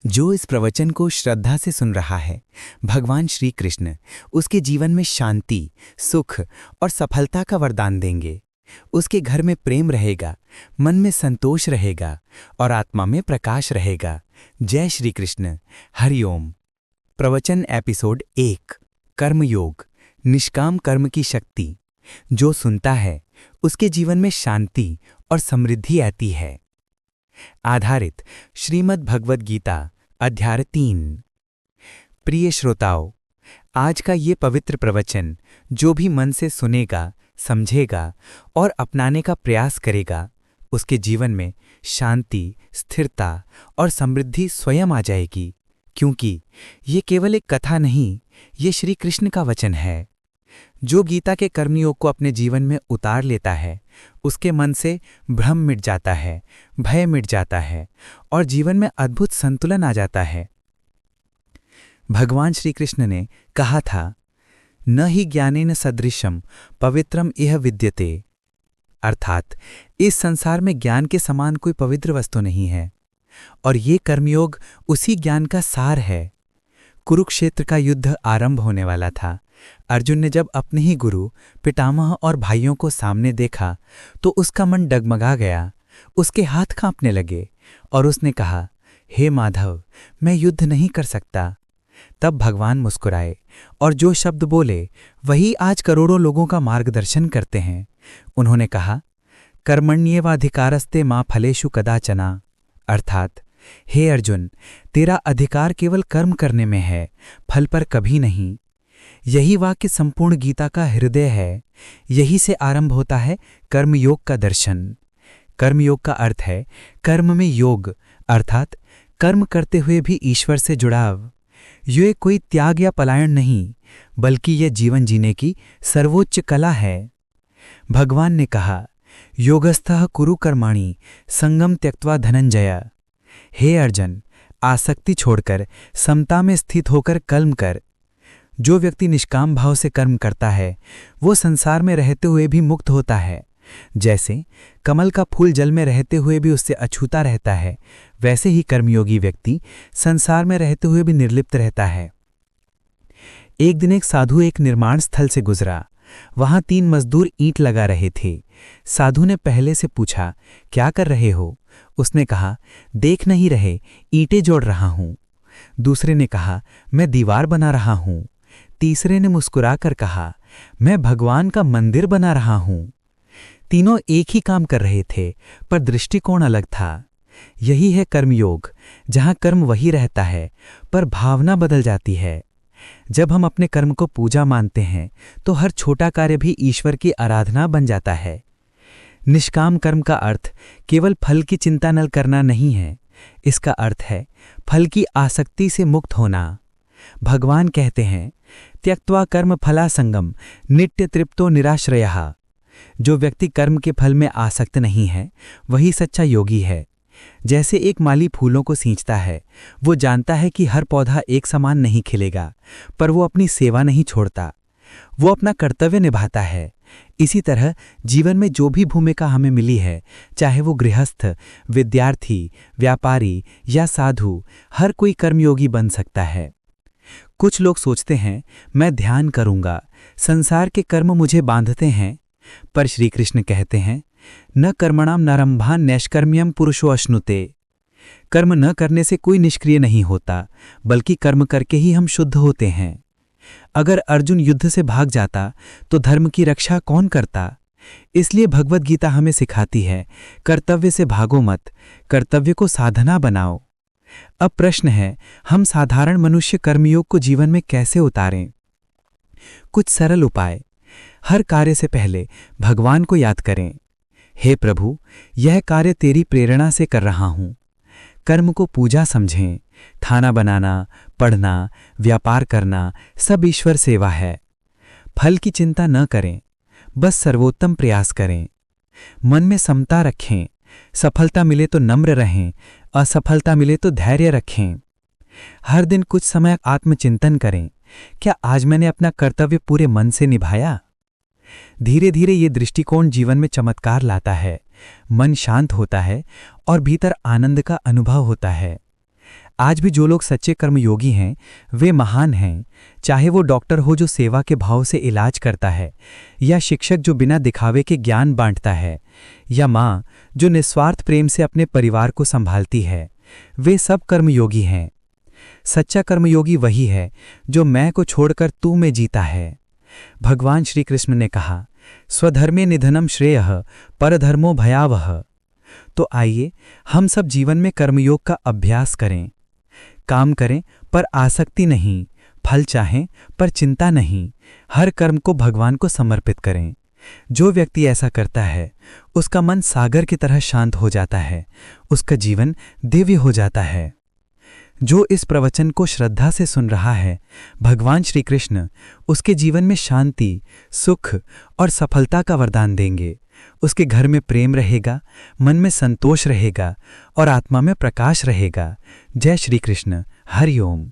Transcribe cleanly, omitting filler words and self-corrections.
जो इस प्रवचन को श्रद्धा से सुन रहा है, भगवान श्री कृष्ण उसके जीवन में शांति, सुख और सफलता का वरदान देंगे। उसके घर में प्रेम रहेगा, मन में संतोष रहेगा और आत्मा में प्रकाश रहेगा। जय श्री कृष्ण। हरिओम। प्रवचन एपिसोड 1, कर्मयोग, निष्काम कर्म की शक्ति। जो सुनता है उसके जीवन में शांति और समृद्धि आती है। आधारित श्रीमद् भगवद गीता अध्याय 3। प्रिय श्रोताओं, आज का ये पवित्र प्रवचन जो भी मन से सुनेगा, समझेगा और अपनाने का प्रयास करेगा, उसके जीवन में शांति, स्थिरता और समृद्धि स्वयं आ जाएगी। क्योंकि ये केवल एक कथा नहीं, ये श्री कृष्ण का वचन है। जो गीता के कर्मयोग को अपने जीवन में उतार लेता है, उसके मन से भ्रम मिट जाता है, भय मिट जाता है और जीवन में अद्भुत संतुलन आ जाता है। भगवान श्री कृष्ण ने कहा था, न ही ज्ञानेन सदृशम पवित्रम इह विद्यते। अर्थात इस संसार में ज्ञान के समान कोई पवित्र वस्तु नहीं है और ये कर्मयोग उसी ज्ञान का सार है। कुरुक्षेत्र का युद्ध आरंभ होने वाला था। अर्जुन ने जब अपने ही गुरु, पितामह और भाइयों को सामने देखा तो उसका मन डगमगा गया, उसके हाथ कांपने लगे और उसने कहा, हे माधव, मैं युद्ध नहीं कर सकता। तब भगवान मुस्कुराए और जो शब्द बोले वही आज करोड़ों लोगों का मार्गदर्शन करते हैं। उन्होंने कहा, कर्मण्येवाधिकारस्ते मा फलेषु कदाचन। अर्थात, हे अर्जुन, तेरा अधिकार केवल कर्म करने में है, फल पर कभी नहीं। यही वाक्य संपूर्ण गीता का हृदय है। यही से आरंभ होता है कर्मयोग का दर्शन। कर्मयोग का अर्थ है कर्म में योग, अर्थात कर्म करते हुए भी ईश्वर से जुड़ाव। ये कोई त्याग या पलायन नहीं, बल्कि यह जीवन जीने की सर्वोच्च कला है। भगवान ने कहा, योगस्थः कुरु कर्माणि संगम त्यक्त्वा धनंजय। हे अर्जुन, आसक्ति छोड़कर समता में स्थित होकर कर्म कर। जो व्यक्ति निष्काम भाव से कर्म करता है वो संसार में रहते हुए भी मुक्त होता है। जैसे कमल का फूल जल में रहते हुए भी उससे अछूता रहता है, वैसे ही कर्मयोगी व्यक्ति संसार में रहते हुए भी निर्लिप्त रहता है। एक दिन एक साधु एक निर्माण स्थल से गुजरा। वहां 3 मजदूर ईंट लगा रहे थे। साधु ने पहले से पूछा, क्या कर रहे हो? उसने कहा, देख नहीं रहे, ईंटें जोड़ रहा हूं। दूसरे ने कहा, मैं दीवार बना रहा हूं। तीसरे ने मुस्कुराकर कहा, मैं भगवान का मंदिर बना रहा हूं। तीनों एक ही काम कर रहे थे, पर दृष्टिकोण अलग था। यही है कर्मयोग, जहां कर्म वही रहता है पर भावना बदल जाती है। जब हम अपने कर्म को पूजा मानते हैं तो हर छोटा कार्य भी ईश्वर की आराधना बन जाता है। निष्काम कर्म का अर्थ केवल फल की चिंता न करना नहीं है, इसका अर्थ है फल की आसक्ति से मुक्त होना। भगवान कहते हैं, त्यक्त्वा कर्म फलासंगम नित्य तृप्तो निराश्रयः। जो व्यक्ति कर्म के फल में आसक्त नहीं है वही सच्चा योगी है। जैसे एक माली फूलों को सींचता है, वो जानता है कि हर पौधा एक समान नहीं खिलेगा, पर वो अपनी सेवा नहीं छोड़ता, वो अपना कर्तव्य निभाता है। इसी तरह जीवन में जो भी भूमिका हमें मिली है, चाहे वो गृहस्थ, विद्यार्थी, व्यापारी या साधु, हर कोई कर्मयोगी बन सकता है। कुछ लोग सोचते हैं, मैं ध्यान करूंगा, संसार के कर्म मुझे बांधते हैं, पर श्री कृष्ण कहते हैं, न कर्मणाम नारंभान नैष्कर्म्यम पुरुषो अश्नुते। कर्म न करने से कोई निष्क्रिय नहीं होता, बल्कि कर्म करके ही हम शुद्ध होते हैं। अगर अर्जुन युद्ध से भाग जाता तो धर्म की रक्षा कौन करता? इसलिए भगवद गीता हमें सिखाती है, कर्तव्य से भागो मत, कर्तव्य को साधना बनाओ। अब प्रश्न है, हम साधारण मनुष्य कर्मयोग को जीवन में कैसे उतारें? कुछ सरल उपाय। हर कार्य से पहले भगवान को याद करें। हे प्रभु, यह कार्य तेरी प्रेरणा से कर रहा हूं। कर्म को पूजा समझें। खाना बनाना, पढ़ना, व्यापार करना सब ईश्वर सेवा है। फल की चिंता न करें, बस सर्वोत्तम प्रयास करें। मन में समता रखें। सफलता मिले तो नम्र रहें, असफलता मिले तो धैर्य रखें। हर दिन कुछ समय आत्मचिंतन करें, क्या आज मैंने अपना कर्तव्य पूरे मन से निभाया? धीरे धीरे ये दृष्टिकोण जीवन में चमत्कार लाता है। मन शांत होता है और भीतर आनंद का अनुभव होता है। आज भी जो लोग सच्चे कर्मयोगी हैं वे महान हैं, चाहे वो डॉक्टर हो जो सेवा के भाव से इलाज करता है, या शिक्षक जो बिना दिखावे के ज्ञान बांटता है, या माँ जो निस्वार्थ प्रेम से अपने परिवार को संभालती है। वे सब कर्मयोगी हैं। सच्चा कर्मयोगी वही है जो मैं को छोड़कर तू में जीता है। भगवान श्री कृष्ण ने कहा, स्वधर्मे निधनम श्रेयः परधर्मो भयावह। तो आइए हम सब जीवन में कर्मयोग का अभ्यास करें। काम करें पर आसक्ति नहीं, फल चाहें पर चिंता नहीं, हर कर्म को भगवान को समर्पित करें। जो व्यक्ति ऐसा करता है उसका मन सागर की तरह शांत हो जाता है, उसका जीवन दिव्य हो जाता है। जो इस प्रवचन को श्रद्धा से सुन रहा है, भगवान श्री कृष्ण उसके जीवन में शांति, सुख और सफलता का वरदान देंगे। उसके घर में प्रेम रहेगा, मन में संतोष रहेगा और आत्मा में प्रकाश रहेगा। जय श्री कृष्ण। हरि ओम।